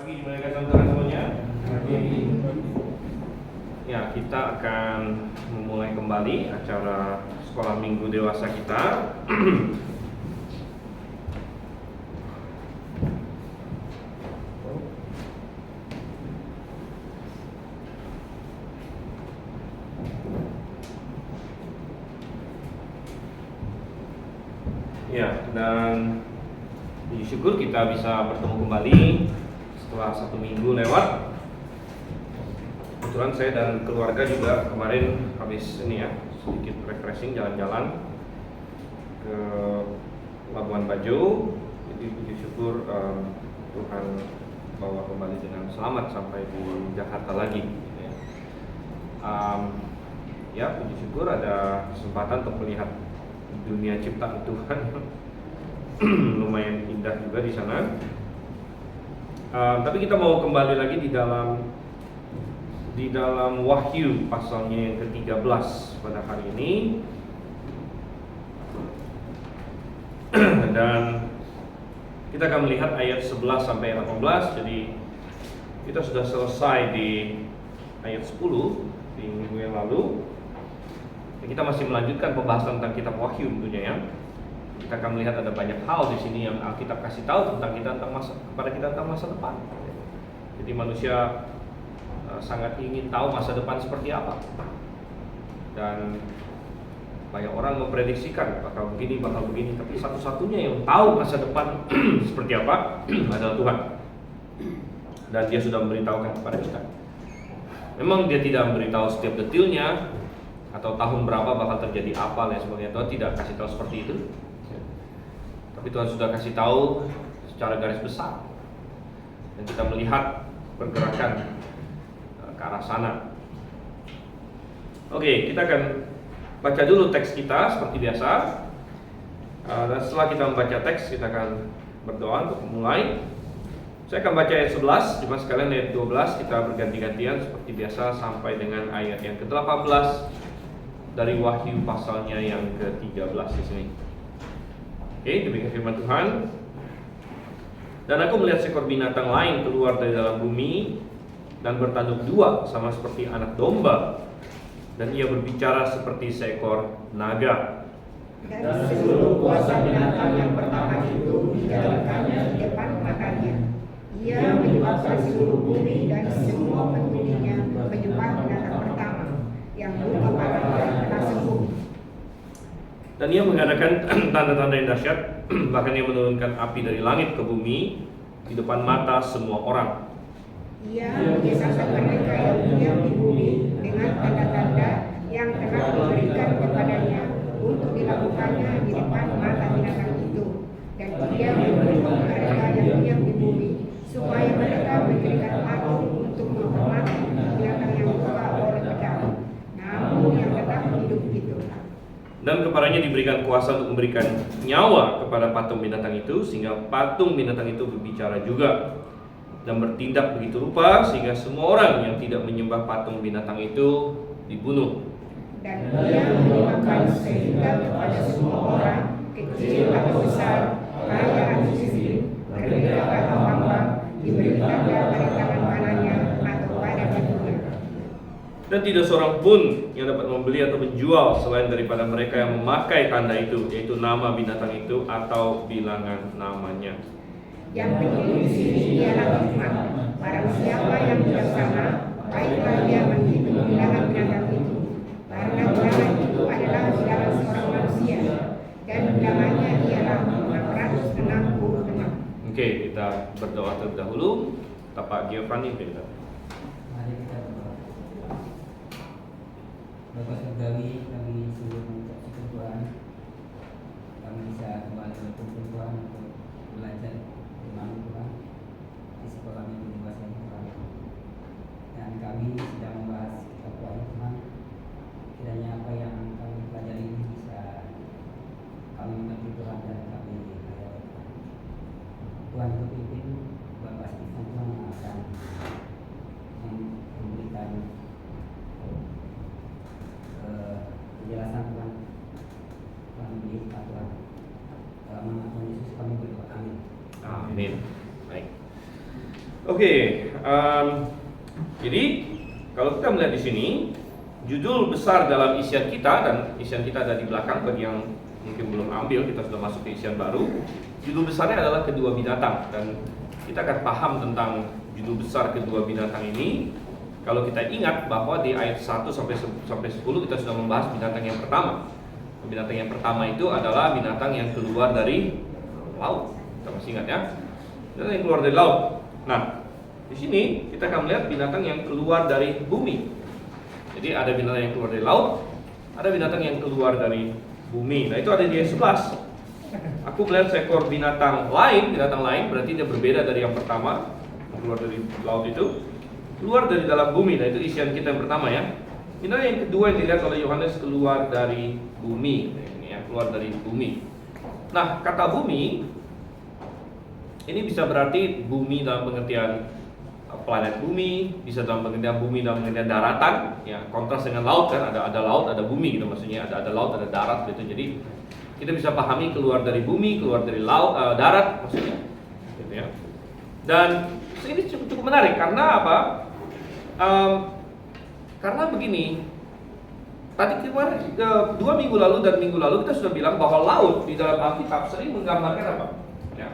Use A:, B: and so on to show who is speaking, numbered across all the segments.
A: pagi mereka teman-teman semuanya. Ya, kita akan memulai kembali acara sekolah minggu dewasa kita. Ya, dan puji syukur kita bisa bertemu kembali setelah 1 minggu lewat. Kebetulan saya dan keluarga juga kemarin habis ini ya, sedikit refreshing, jalan-jalan ke Labuan Bajo. Jadi puji syukur Tuhan bawa kembali dengan selamat sampai di Jakarta lagi gitu ya. Ya, puji syukur ada kesempatan untuk melihat dunia ciptaan Tuhan. Lumayan indah juga di sana. Tapi kita mau kembali lagi di dalam Wahyu pasalnya yang ke-13 pada hari ini. Dan kita akan melihat ayat 11 sampai 18. Jadi kita sudah selesai di ayat 10 di minggu yang lalu. Kita masih melanjutkan pembahasan tentang kitab Wahyu tentunya ya. Kita akan melihat ada banyak hal di sini yang Alkitab kasih tahu tentang kita tentang masa depan. Jadi manusia sangat ingin tahu masa depan seperti apa. Dan banyak orang memprediksikan bakal begini, tapi satu-satunya yang tahu masa depan seperti apa adalah Tuhan. Dan Dia sudah memberitahukan kepada kita. Memang Dia tidak memberitahu setiap detailnya atau tahun berapa bakal terjadi apa dan sebagainya. Tuhan tidak kasih tahu seperti itu. Tapi Tuhan sudah kasih tahu secara garis besar. Dan kita melihat pergerakan ke arah sana. Oke, kita akan baca dulu teks kita seperti biasa. Dan setelah kita membaca teks, kita akan berdoa untuk memulai. Saya akan baca ayat 11, cuma sekalian ayat 12 kita berganti-gantian seperti biasa sampai dengan ayat yang ke-18 dari Wahyu pasalnya yang ke-13 di sini. Oke, demikian firman Tuhan. Dan aku melihat seekor binatang lain keluar dari dalam bumi dan bertanduk dua sama seperti anak domba, dan ia berbicara seperti seekor naga.
B: Dan seluruh kuasa binatang yang pertama itu dijalankannya di depan matanya. Ia menyebabkan seluruh bumi dan semua penghuninya menyembah binatang pertama yang dulu pada orang telah sembuh.
A: Dan ia mengadakan tanda-tanda yang dahsyat, bahkan ia menurunkan api dari langit ke bumi di depan mata semua orang.
B: Ia mengisahkan mereka yang diam di bumi dengan tanda-tanda yang telah diberikan kepadanya untuk dilakukannya di depan mata binatang itu. Dan ia menyuruh mereka yang diam di bumi supaya mereka mendirikan patung untuk menghormati binatang yang buka oleh pedang, namun yang tetap hidup itu.
A: Dan kepadanya diberikan kuasa untuk memberikan nyawa kepada patung binatang itu, sehingga patung binatang itu berbicara juga dan bertindak begitu rupa sehingga semua orang yang tidak menyembah patung binatang itu dibunuh.
B: Dan ia menyebabkan sehingga kepada semua orang, kecil atau besar, kaya atau miskin, berbeda atau hamba, diberi tanda pada tangan kanannya atau pada kakinya.
A: Dan tidak seorang pun yang dapat membeli atau menjual selain daripada mereka yang memakai tanda itu, yaitu nama binatang itu atau bilangan namanya.
B: Yang penting di sini ialah hikmat. Barang siapa yang bijaksana, baiklah dia menghitung bilangan binatang itu, karena bilangan itu adalah bilangan seorang manusia, dan bilangannya ialah 666.
A: Oke, kita berdoa terlebih dahulu. Pak Giovanni, kita.
C: Mari kita berdoa. Bapak Surgawi, kami sungguh mengucap syukur Tuhan, kami bisa kembali berkumpul Tuhan untuk belajar firman Tuhan di sekolah minggu dewasa ini Tuhan. Dan kami sedang membahas kitab Wahyu Tuhan. Kiranya apa yang kami pelajari ini bisa kami mengerti Tuhan dan kami hayati Tuhan. Untuk pimpin Bapak Stephen Tuhan yang akan memberikan penjelasan Tuhan. Tuhan beri hikmat Tuhan. Dalam nama Tuhan Yesus kami berdoa, amin.
A: Amin. Baik. Oke, jadi kalau kita melihat di sini, judul besar dalam isian kita, dan isian kita ada di belakang bagi yang mungkin belum ambil, kita sudah masuk ke isian baru. Judul besarnya adalah kedua binatang, dan kita akan paham tentang judul besar kedua binatang ini kalau kita ingat bahwa di ayat 1 sampai 10 kita sudah membahas binatang yang pertama. Binatang yang pertama itu adalah binatang yang keluar dari laut. Kita masih ingat ya? Binatang yang keluar dari laut. Nah, di sini kita akan melihat binatang yang keluar dari bumi. Jadi ada binatang yang keluar dari laut, ada binatang yang keluar dari bumi. Nah, itu ada di ayat 11. Aku melihat seekor binatang lain berarti dia berbeda dari yang pertama, keluar dari laut itu, keluar dari dalam bumi. Nah, itu isian kita yang pertama ya. Binatang yang kedua yang dilihat oleh Yohanes keluar dari bumi. Ini ya, keluar dari bumi. Nah, kata bumi ini bisa berarti bumi dalam pengertian planet bumi, bisa dalam pengertian bumi dalam pengertian daratan, ya kontras dengan laut kan, ada laut, ada bumi gitu maksudnya, ada laut, ada darat gitu. Jadi kita bisa pahami keluar dari bumi, keluar dari laut, darat maksudnya, gitu ya. Dan ini cukup menarik karena apa? Karena begini, tadi kemarin 2 minggu lalu dan minggu lalu kita sudah bilang bahwa laut di dalam Alkitab sering menggambarkan apa? Ya,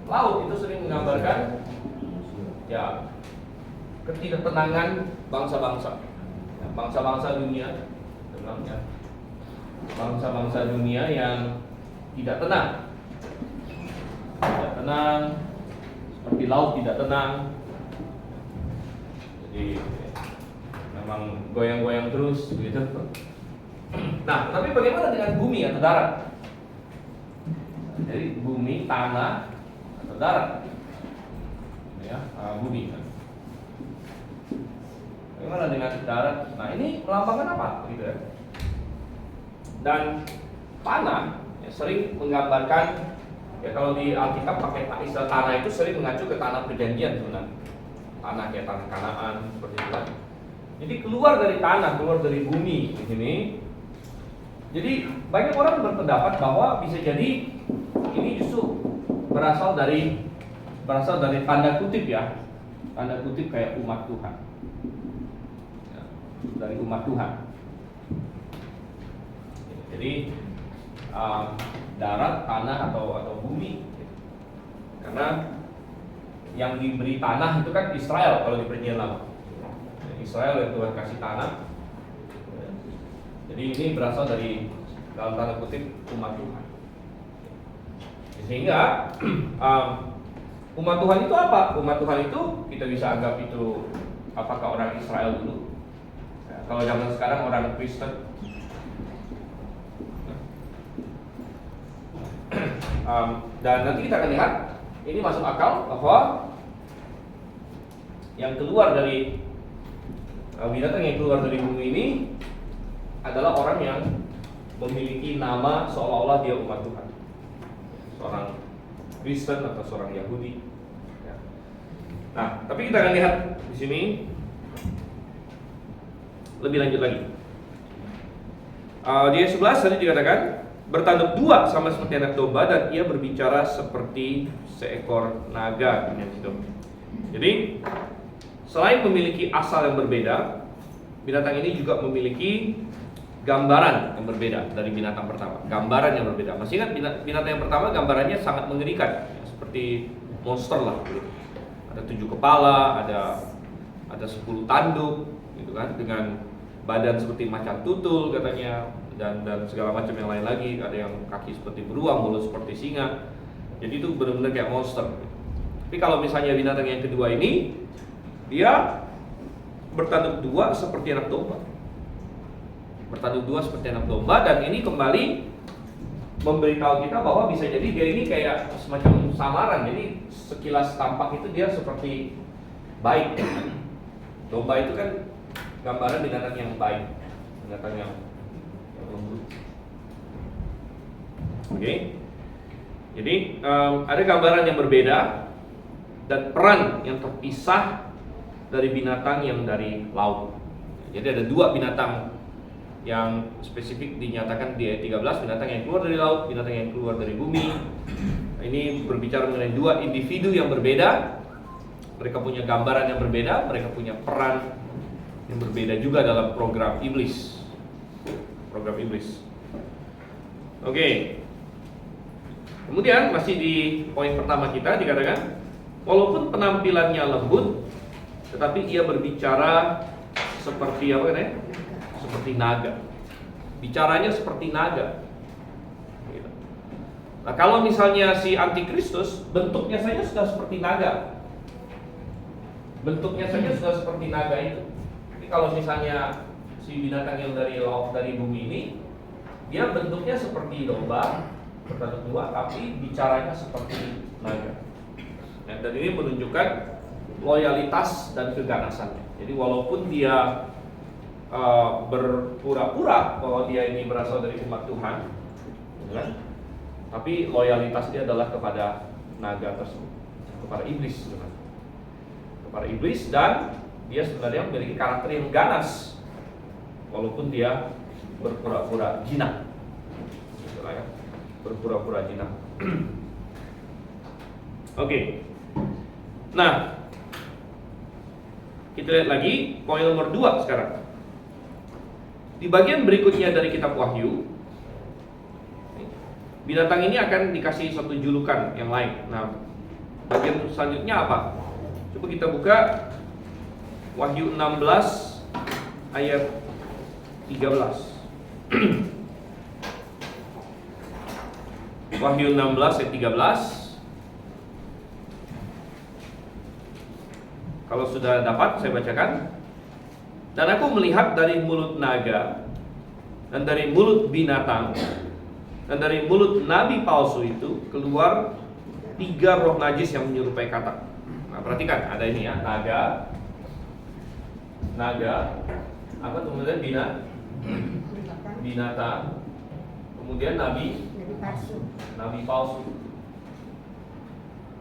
A: laut itu sering menggambarkan ya ketidaktenangan bangsa-bangsa, ya, bangsa-bangsa dunia, ya, bangsa-bangsa dunia yang tidak tenang, seperti laut tidak tenang. Jadi memang goyang-goyang terus begitu. Nah, tapi bagaimana dengan bumi atau darat? Jadi bumi, tanah atau darat, ya, bumi. Bagaimana dengan darat? Nah, ini melambangkan apa, gitu ya? Dan tanah ya, sering menggambarkan, ya kalau di Alkitab pakai istilah tanah itu sering mengacu ke tanah perjanjian sebenarnya. Tanah kayak tanah Kanaan seperti itu kan. Jadi keluar dari tanah, keluar dari bumi di sini. Jadi banyak orang berpendapat bahwa bisa jadi ini justru berasal dari tanda kutip ya, tanda kutip kayak umat Tuhan, ya, dari umat Tuhan. Jadi darat, tanah atau bumi, karena yang diberi tanah itu kan Israel kalau di Perjanjian Lama. Israel yang Tuhan kasih tanah. Jadi ini berasal dari dalam tanda kutip umat Tuhan. Sehingga umat Tuhan itu apa? Umat Tuhan itu kita bisa anggap itu apakah orang Israel dulu? Ya, kalau zaman sekarang orang Kristen. Dan nanti kita akan lihat ini masuk akal bahwa yang keluar dari binatang yang keluar dari bumi ini adalah orang yang memiliki nama seolah-olah dia umat Tuhan, seorang Kristen atau seorang Yahudi. Ya. Nah, tapi kita akan lihat di sini lebih lanjut lagi. Di ayat 11 tadi dikatakan bertanduk dua sama seperti anak domba dan ia berbicara seperti seekor naga. Jadi selain memiliki asal yang berbeda, binatang ini juga memiliki gambaran yang berbeda dari binatang pertama. Gambaran yang berbeda. Masih ingat binatang yang pertama gambarannya sangat mengerikan, ya, seperti monster lah. Gitu. Ada 7 kepala, ada 10 tanduk, gitu kan, dengan badan seperti macan tutul katanya. Dan segala macam yang lain lagi, ada yang kaki seperti beruang, mulut seperti singa. Jadi itu benar-benar kayak monster. Tapi kalau misalnya binatang yang kedua ini, dia bertanduk dua seperti anak domba. Bertanduk dua seperti anak domba, dan ini kembali memberitahu kita bahwa bisa jadi dia ini kayak semacam samaran. Jadi sekilas tampak itu dia seperti baik. Domba itu kan gambaran binatang yang baik, binatang yang lembut. Oke. Jadi ada gambaran yang berbeda dan peran yang terpisah dari binatang yang dari laut. Jadi ada 2 binatang yang spesifik dinyatakan di ayat 13, binatang yang keluar dari laut, binatang yang keluar dari bumi. Ini berbicara mengenai 2 individu yang berbeda, Mereka punya gambaran yang berbeda, mereka punya peran yang berbeda juga dalam program iblis. Oke. Kemudian masih di poin pertama kita dikatakan, walaupun penampilannya lembut, tetapi ia berbicara seperti apa kan? Seperti naga. Bicaranya seperti naga. Nah, kalau misalnya si antikristus, bentuknya saja sudah seperti naga. Bentuknya saja sudah seperti naga itu. Jadi kalau misalnya si binatang yang dari bumi ini, dia bentuknya seperti domba, bertanduk dua, tapi bicaranya seperti naga. Nah, dan ini menunjukkan loyalitas dan keganasannya. Jadi walaupun dia berpura-pura bahwa dia ini berasal dari umat Tuhan, kan? Tapi loyalitas dia adalah kepada naga tersebut, kepada iblis, kepada iblis, dan dia sebenarnya memiliki karakter yang ganas, walaupun dia berpura-pura jinak, berpura-pura jinak. Oke. Nah, kita lihat lagi poin nomor 2 sekarang. Di bagian berikutnya dari kitab Wahyu, binatang ini akan dikasih satu julukan yang lain. Nah, bagian selanjutnya apa? Coba kita buka Wahyu 16 ayat 13. Wahyu 16 ayat 13. Kalau sudah dapat, saya bacakan. Dan aku melihat dari mulut naga, dan dari mulut binatang, dan dari mulut nabi palsu itu keluar 3 roh najis yang menyerupai katak. Nah, perhatikan, ada ini ya, naga, apa kemudian binatang, kemudian nabi palsu.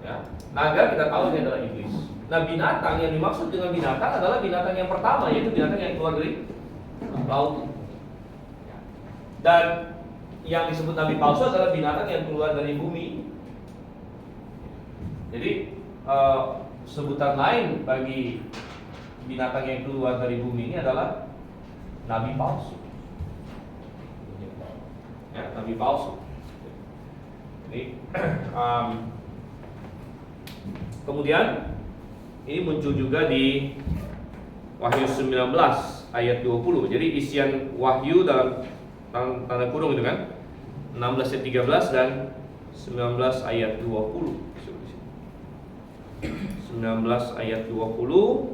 A: Ya, naga kita tahu ini adalah iblis. Nah, binatang yang dimaksud dengan binatang adalah binatang yang pertama, yaitu binatang yang keluar dari laut. Dan yang disebut nabi palsu adalah binatang yang keluar dari bumi. Jadi sebutan lain bagi binatang yang keluar dari bumi ini adalah nabi palsu. Ya, nabi palsu. Jadi kemudian ini muncul juga di Wahyu 19 ayat 20. Jadi isian Wahyu dalam tanda kurung itu kan 16 ayat 13 dan 19 ayat 20. 19 ayat 20.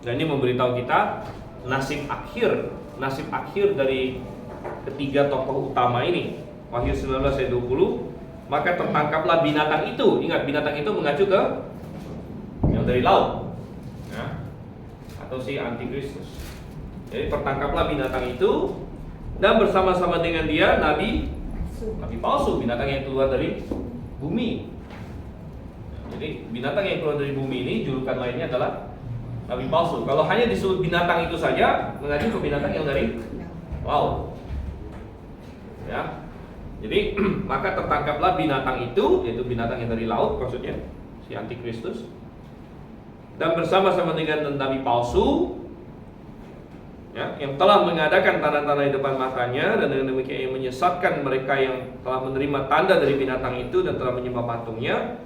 A: Dan ini memberitahu kita nasib akhir dari ketiga tokoh utama ini. Wahyu 19 ayat 20. Maka tertangkaplah binatang itu. Ingat, binatang itu mengacu ke yang dari laut, ya, atau si antikristus. Jadi tertangkaplah binatang itu, dan bersama-sama dengan dia nabi palsu, binatang yang keluar dari bumi. Jadi binatang yang keluar dari bumi ini julukan lainnya adalah nabi palsu. Kalau hanya disebut binatang itu saja, mengacu ke binatang yang dari laut. Ya. Jadi maka tertangkaplah binatang itu, yaitu binatang yang dari laut, maksudnya si antikristus, dan bersama-sama dengan nabi palsu, ya, yang telah mengadakan tanda-tanda di depan matanya, dan dengan demikian yang menyesatkan mereka yang telah menerima tanda dari binatang itu dan telah menyembah patungnya.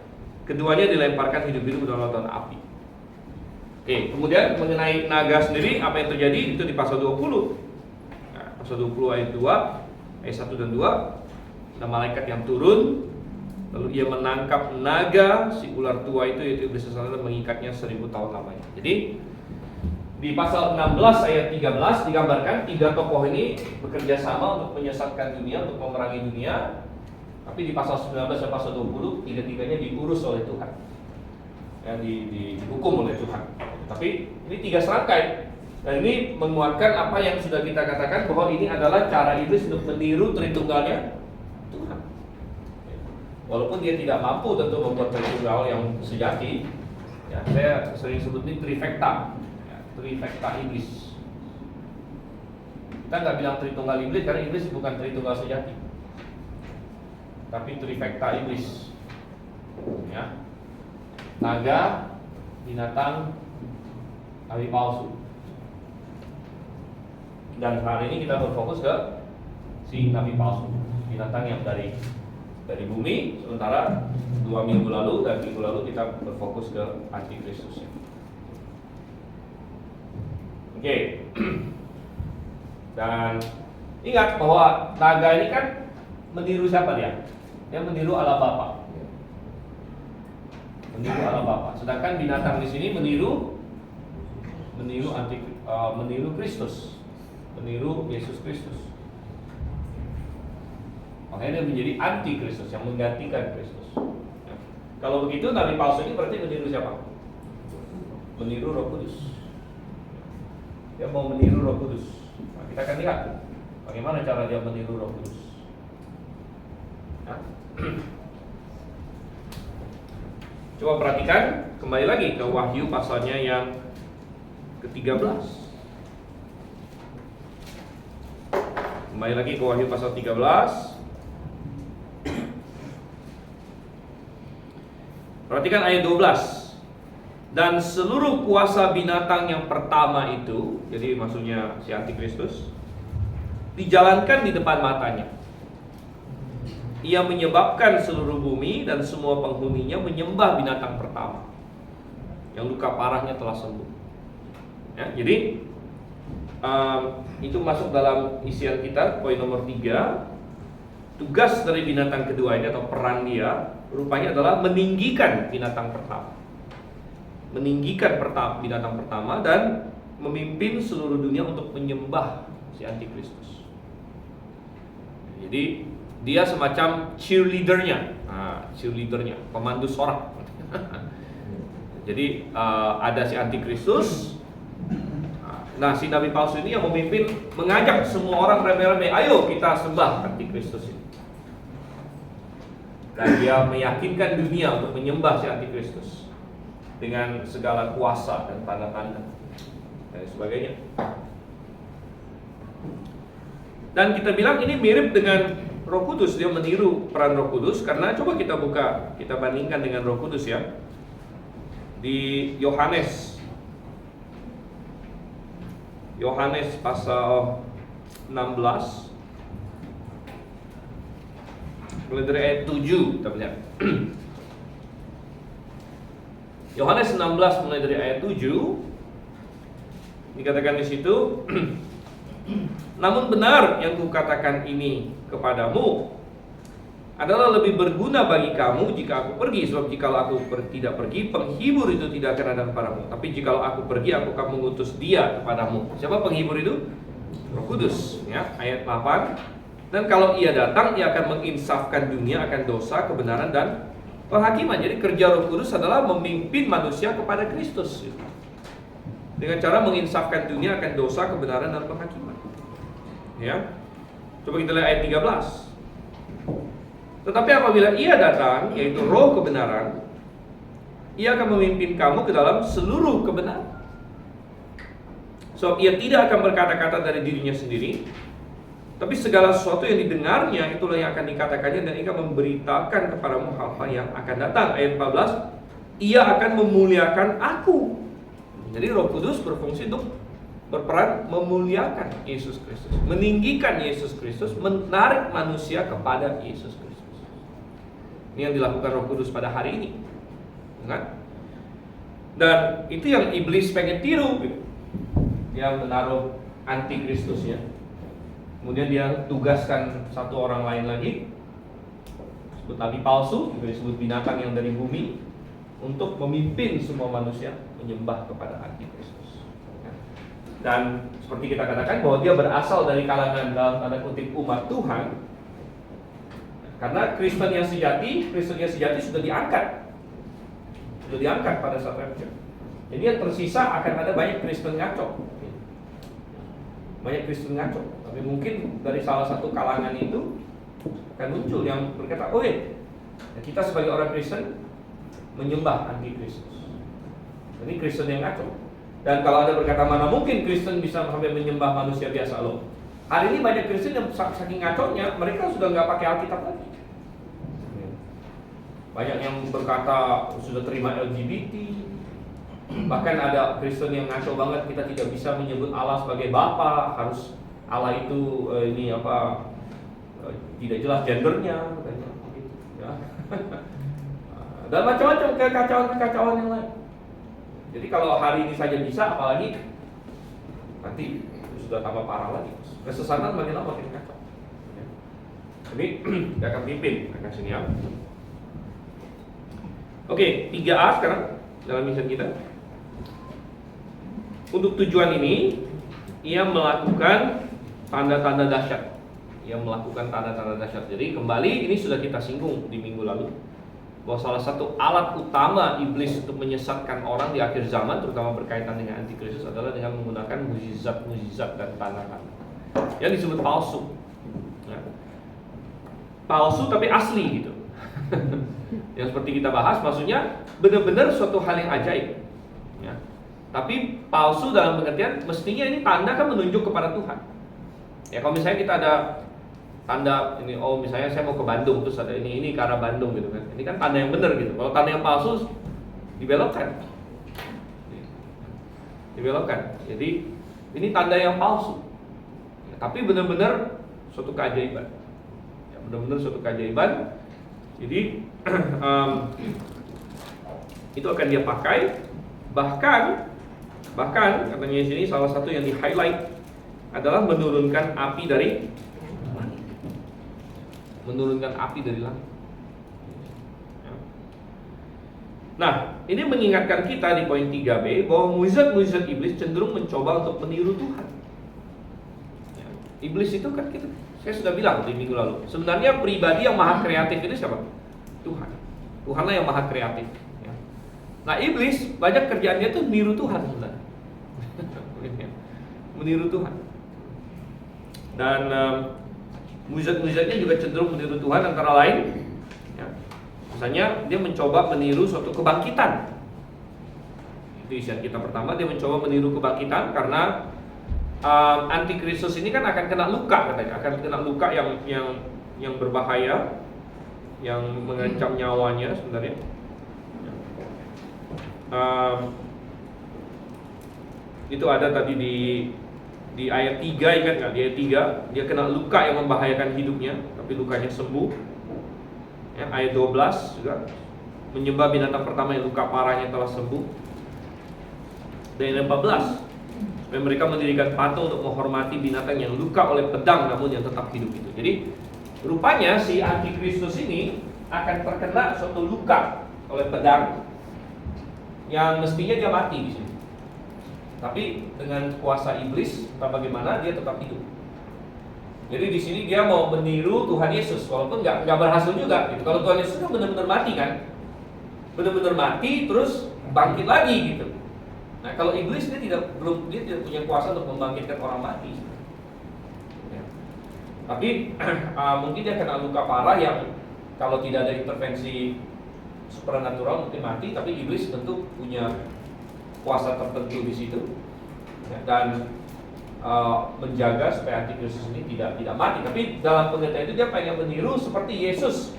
A: Keduanya dilemparkan hidup-hidup dalam lautan api. Oke, kemudian mengenai naga sendiri, apa yang terjadi itu di pasal 20. Nah, pasal 20 ayat 2, ayat 1 dan 2. Ada malaikat yang turun, lalu ia menangkap naga, si ular tua itu, yaitu iblis sesat, dan mengikatnya 1000 tahun lamanya. Jadi di pasal 16 ayat 13 digambarkan 3 tokoh ini bekerja sama untuk menyesatkan dunia, untuk memerangi dunia. Tapi di pasal 19 dan pasal 20 tiga-tiganya diurus oleh Tuhan, yang dihukum oleh Tuhan. Tapi ini 3 serangkai, dan ini menguatkan apa yang sudah kita katakan, bahwa ini adalah cara iblis untuk meniru Tritunggalnya Tuhan. Walaupun dia tidak mampu tentu membuat Tritunggal yang sejati, ya, saya sering sebut ini trifecta, ya, trifecta iblis. Kita nggak bilang Tritunggal iblis karena iblis bukan Tritunggal sejati, tapi trifecta iblis. Ya. Naga, binatang, nabi palsu. Dan hari ini kita berfokus ke si nabi palsu, binatang yang dari bumi. Sementara 2 minggu lalu dan minggu lalu kita berfokus ke antikristus. Oke. Dan ingat bahwa naga ini kan meniru siapa dia? Dia meniru Allah Bapa. Meniru Allah Bapa. Sedangkan binatang di sini meniru Kristus, meniru Yesus Kristus. Makanya dia menjadi anti Kristus, yang menggantikan Kristus. Ya. Kalau begitu nabi palsu ini berarti meniru siapa? Meniru Roh Kudus. Dia mau meniru Roh Kudus. Nah, kita akan lihat bagaimana cara dia meniru Roh Kudus. Ya. Coba perhatikan kembali lagi ke Wahyu pasalnya yang ke-13. Kembali lagi ke Wahyu pasal 13. Perhatikan ayat 12. Dan seluruh kuasa binatang yang pertama itu, jadi maksudnya si antikristus, dijalankan di depan matanya. Ia menyebabkan seluruh bumi dan semua penghuninya menyembah binatang pertama yang luka parahnya telah sembuh. Ya, jadi itu masuk dalam isian kita, poin nomor 3. Tugas dari binatang kedua ini atau peran dia rupanya adalah meninggikan binatang pertama. Meninggikan binatang pertama dan memimpin seluruh dunia untuk menyembah si antikristus. Jadi dia semacam cheerleadernya, pemandu sorak. Jadi ada si antikristus. Nah, si nabi palsu ini yang memimpin, mengajak semua orang rame-rame, ayo kita sembah antikristus ini. Dan dia meyakinkan dunia untuk menyembah si antikristus dengan segala kuasa dan tanda-tanda dan sebagainya. Dan kita bilang ini mirip dengan Roh Kudus, dia meniru peran Roh Kudus karena coba kita buka, kita bandingkan dengan Roh Kudus ya. Di Yohanes pasal 16 mulai dari ayat 7 kita lihat. Yohanes 16 mulai dari ayat 7 dikatakan di situ, namun benar yang kukatakan ini kepadamu adalah lebih berguna bagi kamu jika aku pergi. Sebab jikalau aku tidak pergi, penghibur itu tidak akan ada kepadamu. Tapi jikalau aku pergi, aku akan mengutus dia kepadamu. Siapa penghibur itu? Roh Kudus, ya, ayat 8. Dan kalau ia datang, ia akan menginsafkan dunia akan dosa, kebenaran dan penghakiman. Jadi kerja Roh Kudus adalah memimpin manusia kepada Kristus, dengan cara menginsafkan dunia akan dosa, kebenaran dan penghakiman. Ya, coba kita lihat ayat 13. Tetapi apabila ia datang, yaitu Roh kebenaran, ia akan memimpin kamu ke dalam seluruh kebenaran. Sebab ia tidak akan berkata-kata dari dirinya sendiri, tapi segala sesuatu yang didengarnya itulah yang akan dikatakannya, dan ia akan memberitakan kepadamu hal-hal yang akan datang. Ayat 14, ia akan memuliakan aku. Jadi Roh Kudus berfungsi untuk berperan memuliakan Yesus Kristus, meninggikan Yesus Kristus, menarik manusia kepada Yesus Kristus. Ini yang dilakukan Roh Kudus pada hari ini, kan? Dan itu yang iblis pengen tiru, gitu. Dia menaruh antikristusnya, kemudian dia tugaskan satu orang lain lagi, disebut nabi palsu, juga disebut binatang yang dari bumi, untuk memimpin semua manusia menyembah kepada antikristus. Dan seperti kita katakan bahwa dia berasal dari kalangan dalam tanda kutip umat Tuhan, karena Kristen yang sejati sudah diangkat pada saat rapture. Jadi yang tersisa akan ada banyak Kristen ngaco, tapi mungkin dari salah satu kalangan itu akan muncul yang berkata, oh kita sebagai orang Kristen menyembah antikristus. Ini Kristen yang ngaco. Dan kalau ada berkata, mana mungkin Kristen bisa sampai menyembah manusia biasa loh. Hari ini banyak Kristen yang saking ngaconya, mereka sudah nggak pakai Alkitab lagi. Banyak yang berkata sudah terima LGBT. Bahkan ada Kristen yang ngaco banget, kita tidak bisa menyebut Allah sebagai Bapa, harus Allah itu tidak jelas gendernya, katanya. Ya. Dan macam-macam kekacauan yang lain. Jadi kalau hari ini saja bisa, apalagi nanti sudah tambah parah lagi. Kesesatan makin lama makin kacau. Ya. Jadi kita akan pimpin akan sini ya. Oke, 3A sekarang dalam misi kita. Untuk tujuan ini, ia melakukan tanda-tanda dahsyat. Ia melakukan tanda-tanda dahsyat. Jadi kembali ini sudah kita singgung di minggu lalu, bahwa salah satu alat utama iblis untuk menyesatkan orang di akhir zaman, terutama berkaitan dengan antikristus, adalah dengan menggunakan mukjizat-mukjizat dan tanda-tanda yang disebut palsu. Ya. Palsu tapi asli gitu. Yang seperti kita bahas, maksudnya benar-benar suatu hal yang ajaib. Ya. Tapi palsu dalam pengertian mestinya ini tanda kan menunjuk kepada Tuhan. Ya kalau misalnya kita ada tanda ini, oh misalnya saya mau ke Bandung, terus ada ini ke arah Bandung gitu kan. Ini kan tanda yang benar gitu. Kalau tanda yang palsu dibelokkan. Jadi ini tanda yang palsu. Ya, tapi benar-benar suatu keajaiban. Ya, benar-benar suatu keajaiban. Jadi itu akan dia pakai. Bahkan katanya di sini salah satu yang di highlight adalah menurunkan api dari langit. Menurunkan api dari langit. Nah, ini mengingatkan kita di poin 3B bahwa mukjizat-mukjizat iblis cenderung mencoba untuk meniru Tuhan. Ya, iblis itu kan saya sudah bilang di minggu lalu, sebenarnya pribadi yang maha kreatif itu siapa? Tuhan. Tuhanlah yang maha kreatif. Ya. Nah, iblis banyak kerjaannya itu meniru Tuhan sebenarnya. Meniru Tuhan. Dan mukjizat-mukjizatnya juga cenderung meniru Tuhan, antara lain ya, misalnya dia mencoba meniru suatu kebangkitan. Itu isian kita pertama, dia mencoba meniru kebangkitan karena antikristus ini kan akan kena luka katanya, akan kena luka yang berbahaya, yang mengancam nyawanya sebenarnya. Itu ada tadi di ayat 3, ingat nggak? Di ayat 3 dia kena luka yang membahayakan hidupnya, tapi lukanya sembuh. Ya, ayat 12 juga menyembah binatang pertama yang luka parahnya telah sembuh. Dan ayat 14 supaya mereka mendirikan patung untuk menghormati binatang yang luka oleh pedang namun yang tetap hidup itu. Jadi rupanya si antikristus ini akan terkena suatu luka oleh pedang yang mestinya dia mati di sini. Tapi dengan kuasa iblis, entah bagaimana dia tetap hidup. Jadi di sini dia mau meniru Tuhan Yesus, walaupun nggak berhasil juga. Gitu. Kalau Tuhan Yesus kan benar-benar mati kan, benar-benar mati terus bangkit lagi gitu. Nah kalau iblis dia tidak punya kuasa untuk membangkitkan orang mati. Ya. Tapi mungkin dia kena luka parah yang kalau tidak ada intervensi supernatural mungkin mati. Tapi iblis tentu punya kuasa tertentu di situ ya, dan menjaga supaya antikristus ini tidak mati. Tapi dalam pengertian itu dia pengen meniru seperti Yesus,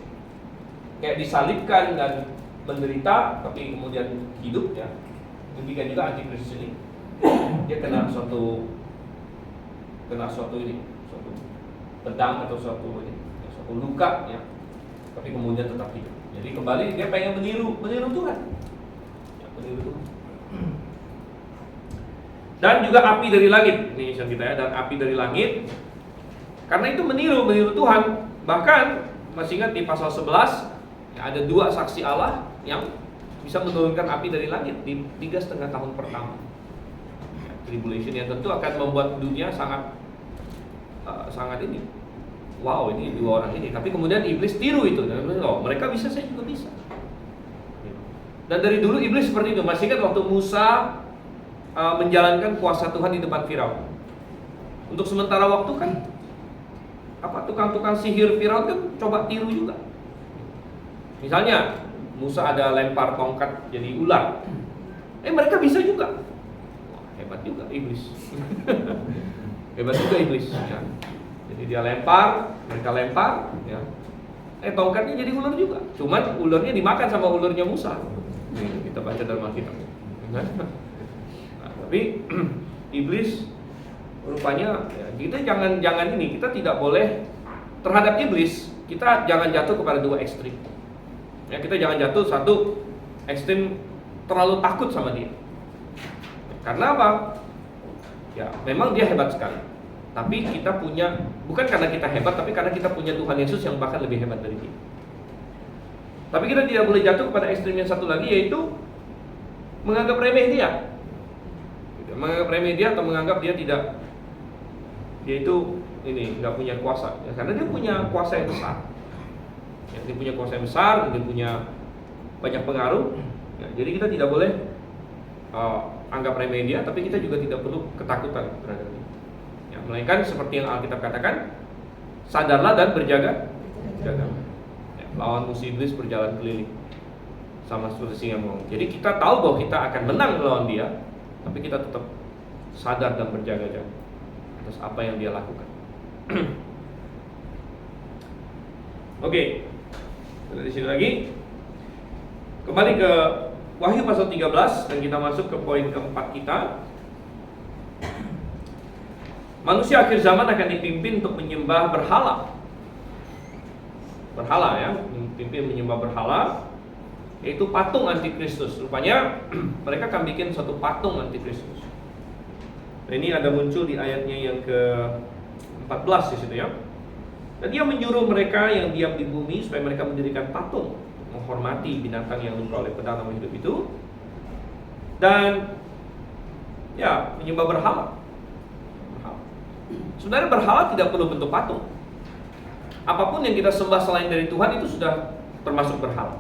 A: kayak disalibkan dan menderita tapi kemudian hidup ya. Demikian juga antikristus ini dia kena suatu pedang atau suatu luka ya, tapi kemudian tetap hidup. Jadi kembali dia pengen meniru Tuhan ya, meniru Tuhan. Dan juga api dari langit. Ini yang kita ya, dan api dari langit. Karena itu meniru Tuhan. Bahkan masih ingat di pasal 11 ya, ada 2 saksi Allah yang bisa menurunkan api dari langit di 3,5 tahun pertama. Ya, tribulation yang tentu akan membuat dunia sangat ini. Wow, ini 2 orang ini. Tapi kemudian iblis tiru itu. Dan mereka bisa, saya juga bisa. Dan dari dulu iblis seperti itu. Masih ingat waktu Musa menjalankan kuasa Tuhan di depan Firaun. Untuk sementara waktu kan tukang-tukang sihir Firaun kan coba tiru juga. Misalnya Musa ada lempar tongkat jadi ular. Mereka bisa juga. Wah, hebat juga iblis. Hebat juga iblis ya. Jadi dia lempar, mereka lempar, ya. Tongkatnya jadi ular juga. Cuman ularnya dimakan sama ularnya Musa. Kita baca dalam Alkitab. Nah, tapi iblis rupanya ya, kita jangan ini, kita tidak boleh terhadap iblis, kita jangan jatuh kepada dua ekstrim. Ya, kita jangan jatuh satu ekstrim terlalu takut sama dia. Karena apa? Ya, memang dia hebat sekali. Tapi kita punya, bukan karena kita hebat, tapi karena kita punya Tuhan Yesus yang bahkan lebih hebat dari dia. Tapi kita tidak boleh jatuh kepada ekstrim yang satu lagi, yaitu menganggap remeh dia. Menganggap remeh dia atau menganggap dia tidak, dia itu ini nggak punya kuasa. Ya, karena dia punya kuasa yang besar. Ya, dia punya kuasa yang besar, dia punya banyak pengaruh. Ya, jadi kita tidak boleh anggap remeh dia, tapi kita juga tidak perlu ketakutan terhadap dia. Ya, melainkan seperti yang Alkitab katakan, sadarlah dan berjaga. Ya, lawan musuh iblis berjalan keliling sama seperti singa menggong. Jadi kita tahu bahwa kita akan menang melawan dia, tapi kita tetap sadar dan berjaga-jaga atas apa yang dia lakukan. Oke, dari sini lagi kembali ke Wahyu pasal 13 dan kita masuk ke poin keempat kita. Manusia akhir zaman akan dipimpin untuk menyembah berhala. Berhala ya, dipimpin menyembah berhala, yaitu patung antikristus. Rupanya mereka akan bikin satu patung antikristus. Nah, ini ada muncul di ayatnya yang ke-14 di situ ya. Dan dia menyuruh mereka yang diam di bumi supaya mereka mendirikan patung menghormati binatang yang lumrah oleh pedang nama hidup itu, dan ya menyembah berhala. Sebenarnya berhala tidak perlu bentuk patung. Apapun yang kita sembah selain dari Tuhan itu sudah termasuk berhala.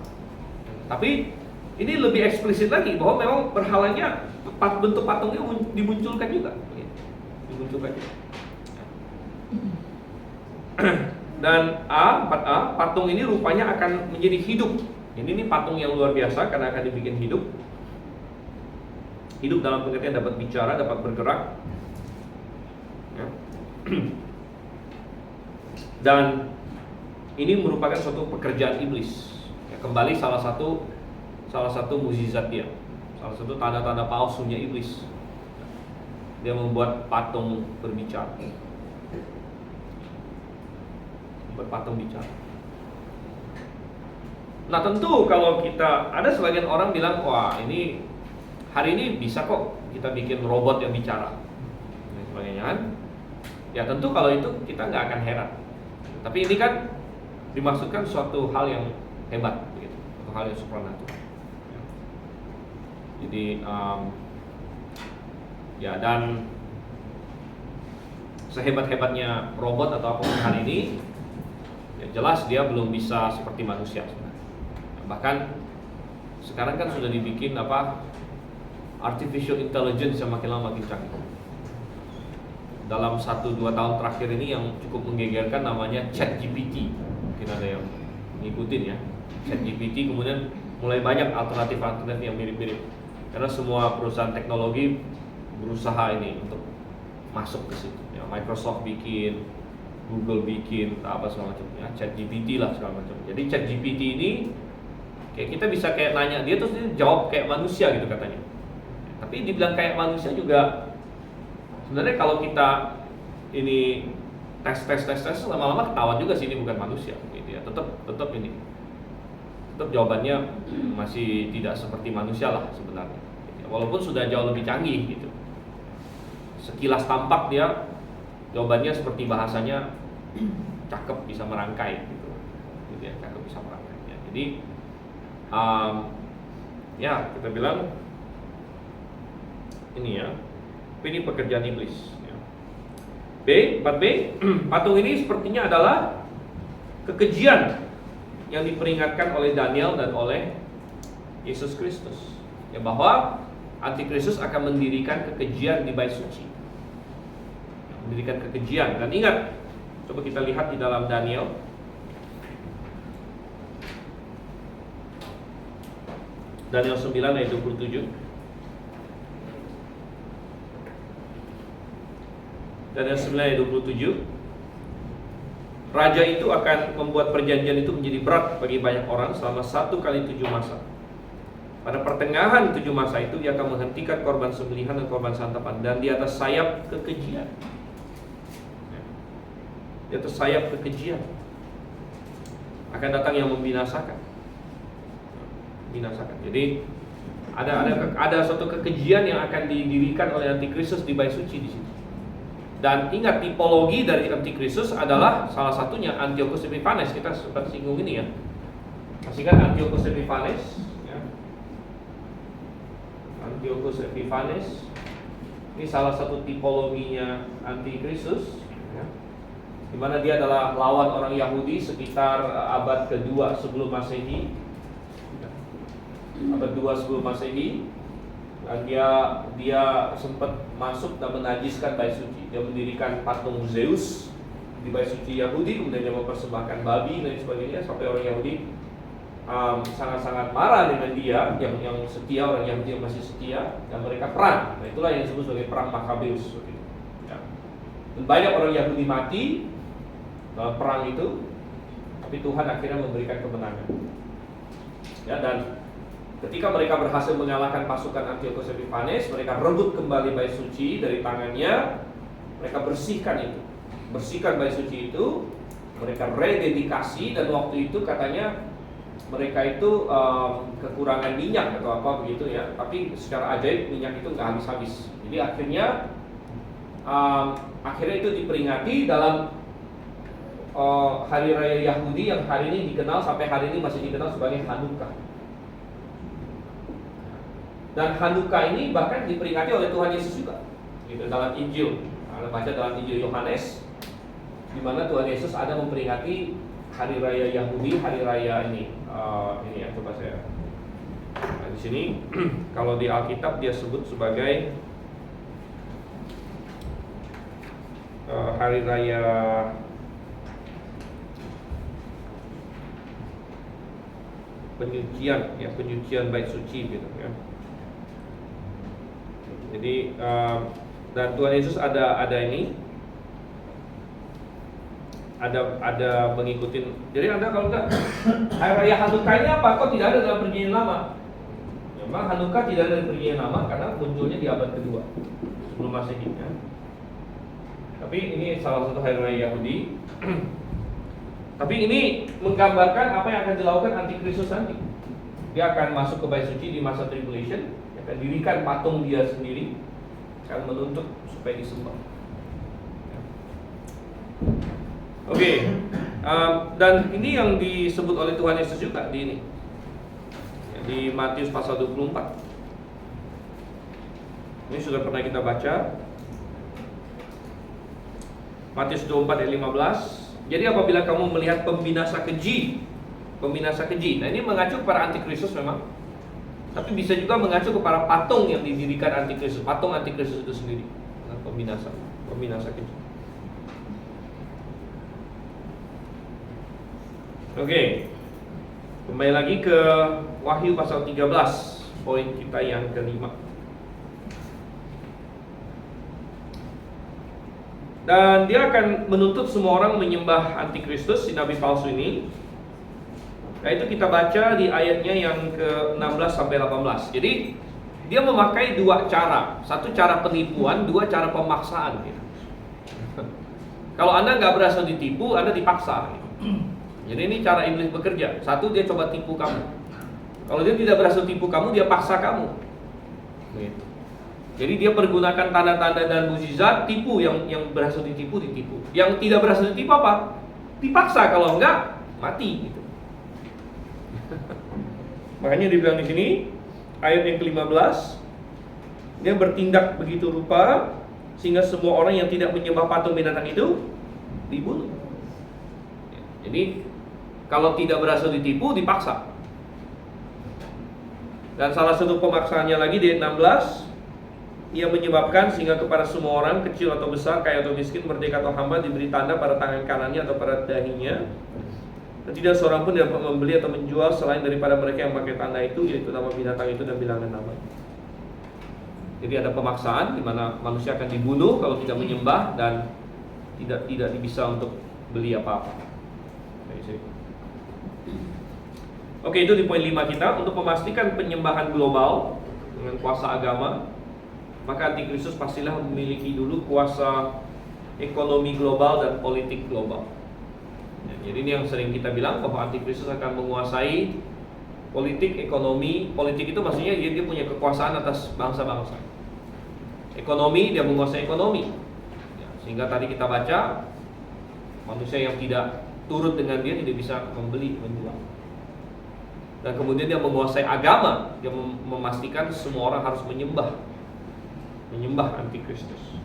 A: Tapi ini lebih eksplisit lagi bahwa memang berhalanya bentuk patungnya dimunculkan juga. Dimunculkan juga. Dan 4a, patung ini rupanya akan menjadi hidup. Ini patung yang luar biasa karena akan dibikin hidup. Hidup dalam pengertian dapat bicara, dapat bergerak. Ya. Dan ini merupakan suatu pekerjaan iblis. Ya, kembali salah satu mukjizat dia, salah satu tanda-tanda palsunya iblis. Dia membuat patung berbicara. Berpatung bicara. Nah tentu kalau kita, ada sebagian orang bilang, wah ini hari ini bisa kok kita bikin robot yang bicara dan sebagainya kan. Ya tentu kalau itu kita nggak akan heran. Tapi ini kan dimaksudkan suatu hal yang hebat, gitu, suatu hal yang supranatural. Jadi ya, dan sehebat-hebatnya robot atau apapun hari ini, ya jelas dia belum bisa seperti manusia sebenarnya. Bahkan sekarang kan sudah dibikin artificial intelligence yang makin lama makin canggih. Dalam 1-2 tahun terakhir ini yang cukup menggegerkan namanya ChatGPT. Mungkin ada yang ngikutin ya, ChatGPT. Kemudian mulai banyak alternatif-alternatif yang mirip-mirip. Karena semua perusahaan teknologi berusaha ini untuk masuk ke situ. Ya, Microsoft bikin, Google bikin, apa segala macam, ya, ChatGPT lah segala macam. Jadi ChatGPT ini kayak kita bisa kayak nanya dia terus dia jawab kayak manusia gitu katanya. Tapi dibilang kayak manusia juga sebenarnya kalau kita ini tes lama-lama ketahuan juga sih ini bukan manusia gitu ya. Tetap ini. Tetap jawabannya masih tidak seperti manusia lah sebenarnya. Walaupun sudah jauh lebih canggih gitu. Sekilas tampak dia jawabannya seperti bahasanya cakep, bisa merangkai gitu ya, cakep bisa merangkai ya. Jadi ya kita bilang ini ya, ini pekerjaan iblis ya. 4b, patung ini sepertinya adalah kekejian yang diperingatkan oleh Daniel dan oleh Yesus Kristus ya, bahwa Antikristus akan mendirikan kekejian di bait suci, mendirikan kekejian. Dan ingat, coba kita lihat di dalam Daniel Daniel 9 ayat 27. Daniel 9 ayat 27. raja itu akan membuat perjanjian itu menjadi berat bagi banyak orang selama 1 kali 7 masa. Pada pertengahan 7 masa itu dia akan menghentikan korban sembelihan dan korban santapan, dan di atas sayap kekejian. Di atas sayap kekejian akan datang yang membinasakan. Jadi ada suatu kekejian yang akan didirikan oleh Antikristus di bait suci di sini. Dan ingat, tipologi dari Antikristus adalah salah satunya Antiochus Epiphanes. Kita sempat singgung ini ya. Masih kan Antiochus Epiphanes ya. Antiochus Epiphanes ini salah satu tipologinya Antikristus ya, di mana dia adalah lawan orang Yahudi sekitar abad kedua sebelum Masehi. Abad 2 sebelum Masehi. Dan dia sempat masuk dan menajiskan bait suci. Dia mendirikan patung Zeus di bait suci Yahudi, kemudian dia mempersembahkan babi dan sebagainya, sampai orang Yahudi sangat-sangat marah dengan dia, yang setia, orang Yahudi yang masih setia, dan mereka perang. Nah, itulah yang disebut sebagai perang Makabeus ya. Dan banyak orang Yahudi mati dalam perang itu, tapi Tuhan akhirnya memberikan kemenangan ya. Dan ketika mereka berhasil mengalahkan pasukan Antiochus Epiphanes, mereka rebut kembali bait suci dari tangannya. Mereka bersihkan bait suci itu, mereka rededikasi, dan waktu itu katanya mereka itu kekurangan minyak atau apa begitu ya. Tapi secara ajaib minyak itu nggak habis-habis. Jadi akhirnya itu diperingati dalam hari raya Yahudi yang hari ini dikenal, sampai hari ini masih dikenal sebagai Hanukkah. Dan Hanukkah ini bahkan diperingati oleh Tuhan Yesus juga. Gitu, dalam Injil, Anda baca dalam Injil Yohanes, di mana Tuhan Yesus ada memperingati hari raya Yahudi, hari raya ini. Ini ya, coba saya. Nah, di sini kalau di Alkitab dia sebut sebagai hari raya penyucian bait suci gitu ya. Jadi dan Tuhan Yesus ada mengikuti. Jadi Anda kalau enggak, hari raya Hanukkah ini apa? Kok tidak ada dalam perjanjian lama? Memang Hanukkah tidak ada dalam perjanjian lama karena munculnya di abad kedua sebelum Masehi ya. Tapi ini salah satu hari raya Yahudi. Tapi ini menggambarkan apa yang akan dilakukan Antikristus nanti. Dia akan masuk ke bait suci di masa tribulation, akan dirikan patung dia sendiri, akan menuntut supaya disembah. Oke. Dan ini yang disebut oleh Tuhan Yesus juga di di Matius pasal 24. Ini sudah pernah kita baca. Matius 24 ayat 15. Jadi apabila kamu melihat pembinasa keji. Nah ini mengacu kepada Antikristus memang, tapi bisa juga mengacu kepada patung yang didirikan Antikristus, patung Antikristus itu sendiri, pembinasa keji. Oke, kembali lagi ke Wahyu pasal 13, poin kita yang kelima. Dan dia akan menuntut semua orang menyembah Antikristus, si nabi palsu ini. Nah itu kita baca di ayatnya yang ke-16 sampai 18. Jadi dia memakai dua cara. Satu cara penipuan, dua cara pemaksaan gitu. Kalau Anda nggak berhasil ditipu, Anda dipaksa gitu. Jadi ini cara iblis bekerja. Satu, dia coba tipu kamu. Kalau dia tidak berhasil tipu kamu, dia paksa kamu gitu. Jadi dia pergunakan tanda-tanda dan mukjizat, tipu yang berhasil ditipu. Yang tidak berhasil ditipu apa? Dipaksa, kalau enggak mati gitu. Makanya dibilang di sini ayat yang ke-15, dia bertindak begitu rupa sehingga semua orang yang tidak menyembah patung binatang itu dibunuh. Jadi kalau tidak berhasil ditipu, dipaksa. Dan salah satu pemaksaannya lagi di ayat 16, ia menyebabkan sehingga kepada semua orang, kecil atau besar, kaya atau miskin, merdeka atau hamba, diberi tanda pada tangan kanannya atau pada dahinya. Dan tidak seorang pun dapat membeli atau menjual selain daripada mereka yang pakai tanda itu, yaitu nama binatang itu dan bilangan nama. Jadi ada pemaksaan di mana manusia akan dibunuh kalau tidak menyembah dan tidak bisa untuk beli apa-apa. Oke, itu di poin 5 kita. Untuk memastikan penyembahan global dengan kuasa agama, maka antikristus pastilah memiliki dulu kuasa ekonomi global dan politik global. Jadi ini yang sering kita bilang bahwa antikristus akan menguasai politik, ekonomi. Politik itu maksudnya dia punya kekuasaan atas bangsa-bangsa. Ekonomi, dia menguasai ekonomi. Sehingga tadi kita baca, manusia yang tidak turut dengan dia tidak bisa membeli, menjual. Dan kemudian dia menguasai agama. Dia memastikan semua orang harus menyembah antikristus.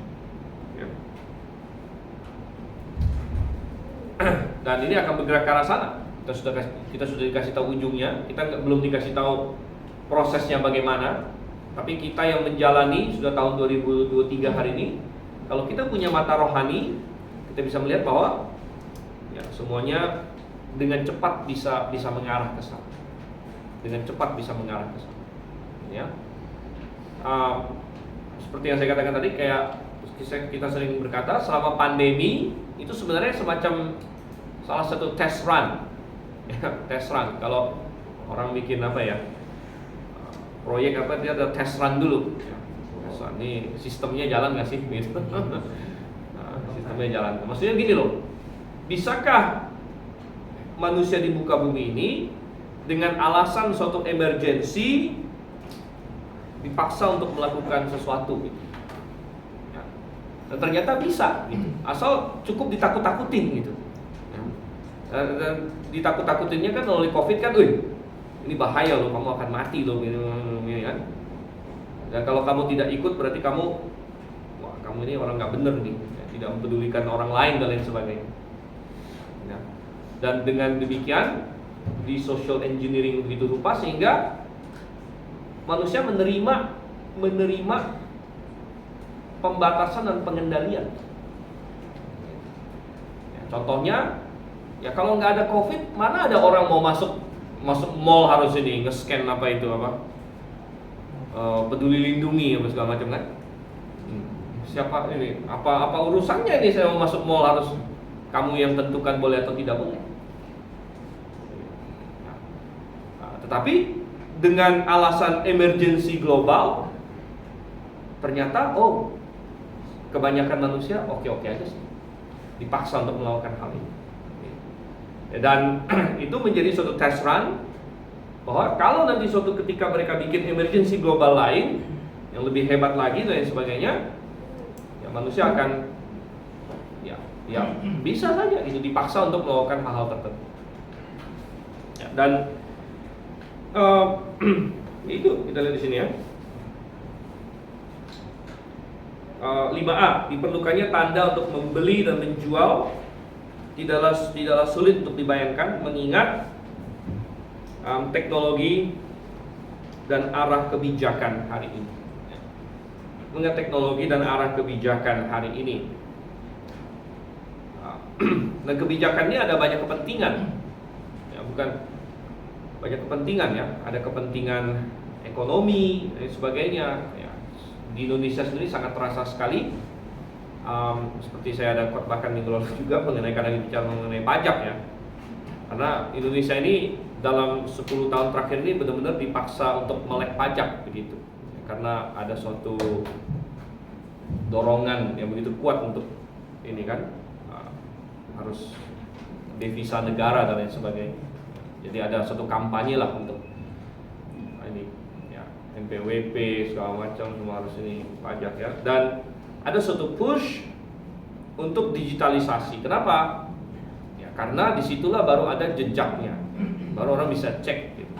A: Ya. Dan ini akan bergerak ke arah sana. Kita sudah dikasih tahu ujungnya. Kita belum dikasih tahu prosesnya bagaimana. Tapi kita yang menjalani sudah tahun 2023 hari ini. Kalau kita punya mata rohani, kita bisa melihat bahwa ya, semuanya dengan cepat bisa mengarah ke sana. Dengan cepat bisa mengarah ke sana. Ya. Seperti yang saya katakan tadi, kayak kita sering berkata, selama pandemi itu sebenarnya semacam salah satu test run. Test run. Kalau orang bikin apa ya, proyek apa, dia ada test run dulu. Test run. Ini sistemnya jalan nggak sih? Gitu. Sistemnya jalan. Maksudnya gini loh, bisakah manusia di muka bumi ini dengan alasan suatu emergency dipaksa untuk melakukan sesuatu gitu. Ya. Dan ternyata bisa gitu. Asal cukup ditakut-takutin gitu. Ya. Dan ditakut-takutinnya kan oleh COVID kan, ini bahaya loh, kamu akan mati loh gini kan. Dan kalau kamu tidak ikut berarti kamu ini orang nggak bener nih, ya, tidak mempedulikan orang lain dan lain sebagainya. Ya. Dan dengan demikian di social engineering begitu rupa sehingga manusia menerima pembatasan dan pengendalian. Ya, contohnya, ya kalau nggak ada COVID, mana ada orang mau masuk mall harus ini nge-scan apa itu peduli lindungi apa segala macam kan? Siapa ini? Apa urusannya ini saya mau masuk mall harus kamu yang tentukan boleh atau tidak boleh? Tetapi dengan alasan emergency global, ternyata kebanyakan manusia oke-oke aja sih, dipaksa untuk melakukan hal ini. Dan itu menjadi suatu test run bahwa kalau nanti suatu ketika mereka bikin emergency global lain yang lebih hebat lagi dan sebagainya, ya manusia akan ya bisa saja itu dipaksa untuk melakukan hal-hal tertentu. Ya, dan itu kita lihat di sini ya. 5A, diperlukannya tanda untuk membeli dan menjual tidaklah sulit untuk dibayangkan mengingat teknologi dan arah kebijakan hari ini. Mengingat teknologi dan arah kebijakan hari ini. Dan kebijakannya ada banyak kepentingan. Ya, bukan banyak kepentingan ya, ada kepentingan ekonomi dan sebagainya. Ya, di Indonesia sendiri sangat terasa sekali. Seperti saya ada khotbahkan minggu lalu juga kadang bicara mengenai pajak ya. Karena Indonesia ini dalam 10 tahun terakhir ini benar-benar dipaksa untuk melek pajak begitu. Karena ada suatu dorongan yang begitu kuat untuk ini kan, harus devisa negara dan lain sebagainya. Jadi ada suatu kampanye lah untuk ini ya, NPWP segala macam semua harus ini pajak ya. Dan ada suatu push untuk digitalisasi. Kenapa? Ya, karena disitulah baru ada jejaknya, baru orang bisa cek gitu.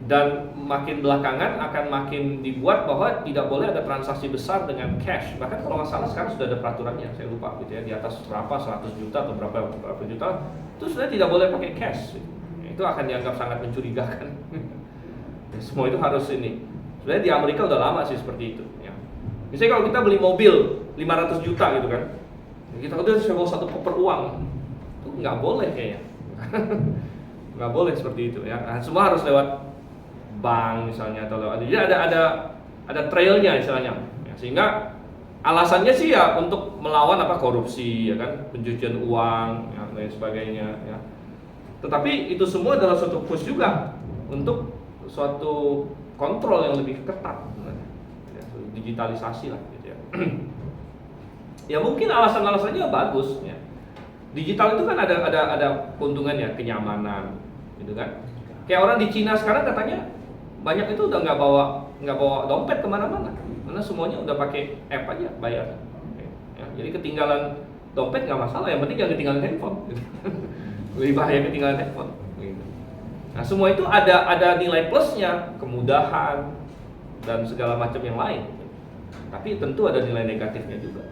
A: Dan makin belakangan akan makin dibuat bahwa tidak boleh ada transaksi besar dengan cash. Bahkan kalau nggak salah sekarang sudah ada peraturannya, saya lupa gitu ya, di atas berapa 100 juta atau berapa juta itu sudah tidak boleh pakai cash. Itu akan dianggap sangat mencurigakan. Semua itu harus ini. Sebenarnya di Amerika udah lama sih seperti itu ya. Misalnya kalau kita beli mobil 500 juta gitu kan, kita udah sewa satu koper uang, itu nggak boleh kayaknya. Nggak boleh seperti itu ya. Nah, semua harus lewat bank misalnya atau lewat. Jadi ada trailnya istilahnya ya, sehingga alasannya sih ya untuk melawan korupsi, ya kan, pencucian uang, ya, dan sebagainya, ya. Tetapi itu semua adalah suatu push juga untuk suatu kontrol yang lebih ketat, ya, digitalisasi lah, gitu ya. Ya mungkin alasan-alasannya bagus, ya. Digital itu kan ada keuntungannya, kenyamanan, gitu kan. Kayak orang di Cina sekarang katanya banyak itu udah nggak bawa dompet kemana-mana, karena semuanya udah pakai app aja bayar. Ya, jadi ketinggalan dompet nggak masalah, yang penting jangan ketinggalan handphone. Lebih bahaya ketinggalan handphone. Nah semua itu ada nilai plusnya, kemudahan dan segala macam yang lain. Tapi tentu ada nilai negatifnya juga.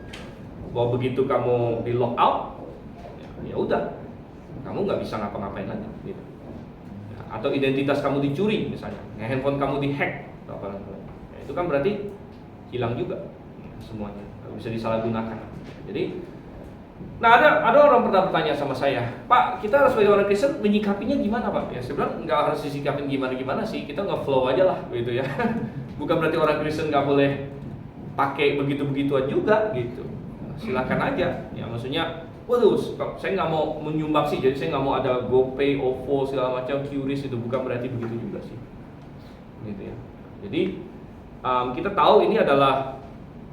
A: Bahwa begitu kamu di lock out, ya udah, kamu nggak bisa ngapa-ngapain lagi. Gitu. Atau identitas kamu dicuri misalnya, handphone kamu dihack, ya, itu kan berarti hilang juga semuanya, bisa disalahgunakan. Jadi, nah ada orang pernah bertanya sama saya, Pak, kita sebagai orang Kristen menyikapinya gimana, Pak? Ya saya bilang nggak harus disikapin gimana sih, kita nge-flow aja lah, gitu ya. Bukan berarti orang Kristen nggak boleh pakai begitu-begituan juga, gitu. Silakan aja, ya maksudnya. Waduh, saya nggak mau menyumbang sih, jadi saya nggak mau ada GoPay, OVO, segala macam, QRIS, itu bukan berarti begitu juga sih, gitu ya. Jadi kita tahu ini adalah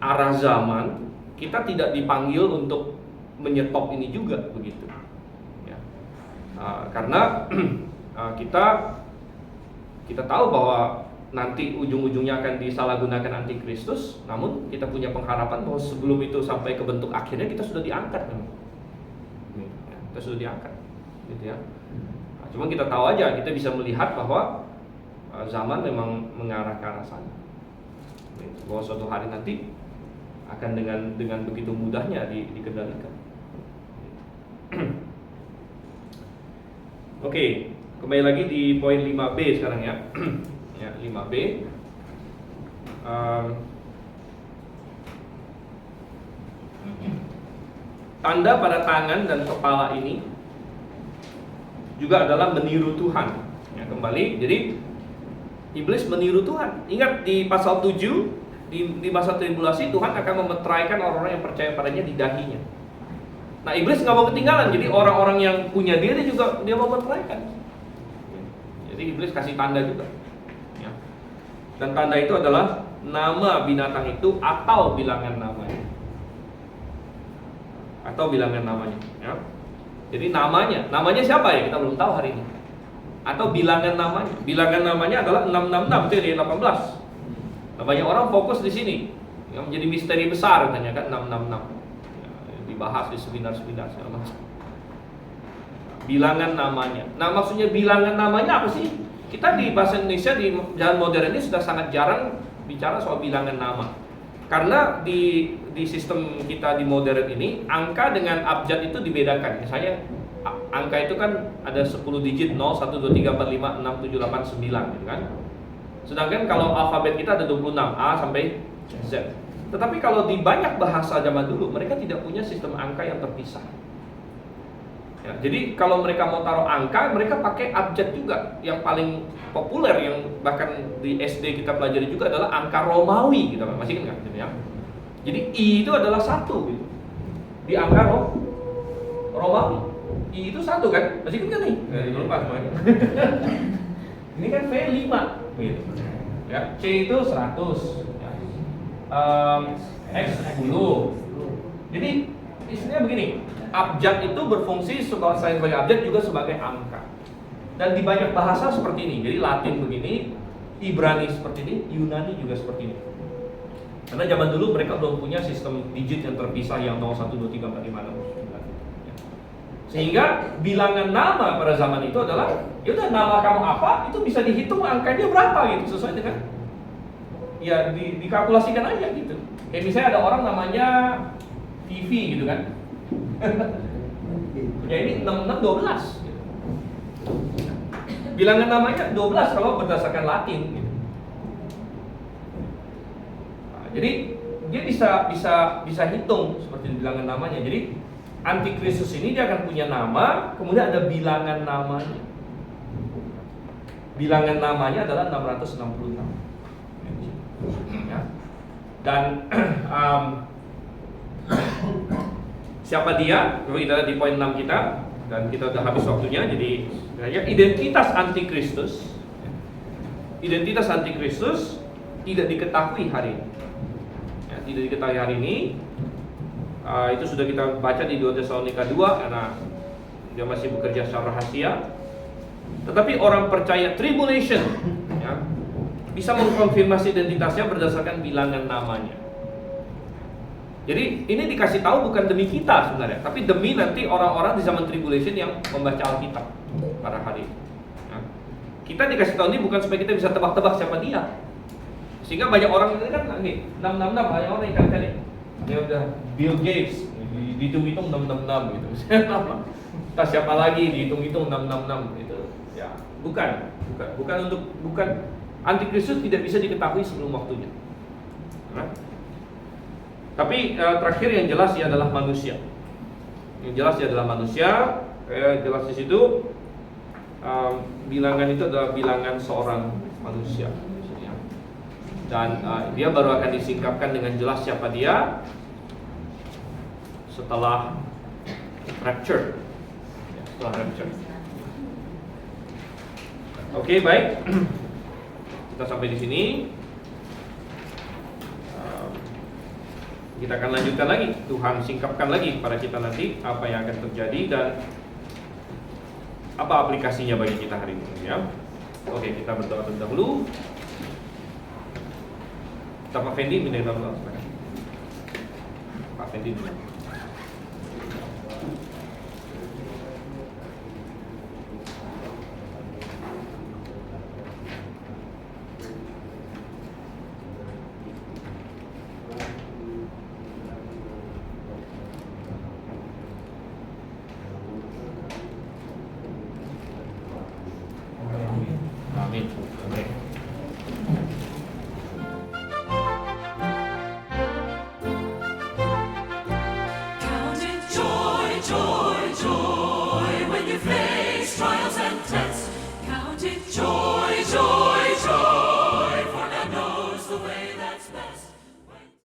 A: arah zaman, kita tidak dipanggil untuk menyetop ini juga begitu, ya. Karena kita tahu bahwa nanti ujung-ujungnya akan disalahgunakan antikristus, namun kita punya pengharapan bahwa sebelum itu sampai ke bentuk akhirnya kita sudah diangkat, memang. Kita sudah diangkat, gitu ya. Nah, cuma kita tahu aja, kita bisa melihat bahwa zaman memang mengarah ke arah sana. Bahwa suatu hari nanti akan dengan begitu mudahnya dikendalikan. Oke, kembali lagi di poin 5B sekarang ya. Ya, 5B. Tanda pada tangan dan kepala ini juga adalah meniru Tuhan. Ya, kembali, jadi iblis meniru Tuhan. Ingat di pasal 7, di masa tribulasi Tuhan akan memeteraikan orang-orang yang percaya padanya di dahinya. Nah, iblis nggak mau ketinggalan, jadi orang-orang yang punya dia juga dia mau meteraikan. Jadi iblis kasih tanda juga. Ya. Dan tanda itu adalah nama binatang itu atau bilangan namanya. Ya. Jadi namanya siapa ya? Kita belum tahu hari ini. Atau bilangan namanya. Bilangan namanya adalah 666, itu dari 18. Nah, banyak orang fokus di sini. Yang menjadi misteri besar katanya kan 666. Ya, dibahas di seminar-seminar segala macam. Bilangan namanya. Nah, maksudnya bilangan namanya apa sih? Kita di bahasa Indonesia di zaman modern ini sudah sangat jarang bicara soal bilangan nama. Karena di sistem kita di modern ini, angka dengan abjad itu dibedakan. Misalnya angka itu kan ada 10 digit, 0, 1, 2, 3, 4, 5, 6, 7, 8, 9 gitu kan. Sedangkan kalau alfabet kita ada 26, A sampai Z. Tetapi kalau di banyak bahasa zaman dulu, mereka tidak punya sistem angka yang terpisah. Ya, jadi kalau mereka mau taruh angka, mereka pakai abjad juga. Yang paling populer yang bahkan di SD kita pelajari juga adalah angka Romawi, gitu kan? Masih ingat gitu ya. Jadi I itu adalah 1 gitu. Di angka Romawi. I itu 1 kan? Masih ingat nih? Lupa semuanya. Ini kan V 5 gitu. Ya, C itu 100. Ya. X 10. Jadi istilahnya begini, abjad itu berfungsi sebagai abjad juga sebagai angka. Dan di banyak bahasa seperti ini. Jadi Latin begini, Ibrani seperti ini, Yunani juga seperti ini. Karena zaman dulu mereka belum punya sistem digit yang terpisah yang 0, 1, 2, 3, 4, 5, 6, 9. Sehingga bilangan nama pada zaman itu adalah, ya udah nama kamu apa, itu bisa dihitung angkanya berapa gitu, sesuai dengan ya dikalkulasikan aja gitu. Kayak misalnya ada orang namanya TV gitu kan. Ya ini 66 12 gitu. Bilangan namanya 12 kalau berdasarkan Latin gitu. Nah, jadi dia bisa hitung seperti bilangan namanya. Jadi antikristus ini dia akan punya nama, kemudian ada bilangan namanya. Bilangan namanya adalah 666. Ya. Dan Siapa dia? Kalau kita lihat di poin 6 kita, dan kita udah habis waktunya. Jadi sebenarnya identitas antikristus, identitas antikristus tidak diketahui hari ini. Ya, tidak diketahui hari ini. Itu sudah kita baca di 2 Tesalonika 2 karena dia masih bekerja secara rahasia. Tetapi orang percaya tribulation, ya, bisa mengkonfirmasi identitasnya berdasarkan bilangan namanya. Jadi ini dikasih tahu bukan demi kita sebenarnya, tapi demi nanti orang-orang di zaman tribulation yang membaca Alkitab pada hari ini. Ya. Kita dikasih tahu ini bukan supaya kita bisa tebak-tebak siapa dia. Sehingga banyak orang ini kan nih 666 banyak orang yang cari-cari. Ya udah Bill Gates dihitung-hitung 666 gitu. Entah siapa lagi dihitung-hitung 666 gitu. Ya, bukan antikristus tidak bisa diketahui sebelum waktunya. Nah. Tapi terakhir yang jelas ia adalah manusia. Yang jelas ia adalah manusia. Jelas di situ bilangan itu adalah bilangan seorang manusia. Dan dia baru akan disingkapkan dengan jelas siapa dia setelah rapture. Ya, setelah rapture. Oke, baik. Kita sampai di sini. Kita akan lanjutkan lagi. Tuhan singkapkan lagi kepada kita nanti apa yang akan terjadi dan apa aplikasinya bagi kita hari ini, ya. Oke, kita berdoa terlebih dahulu. Pak Fendi minta doa, silakan. Pak Fendi dulu. Amin. Amin.
D: Count it joy, joy, joy.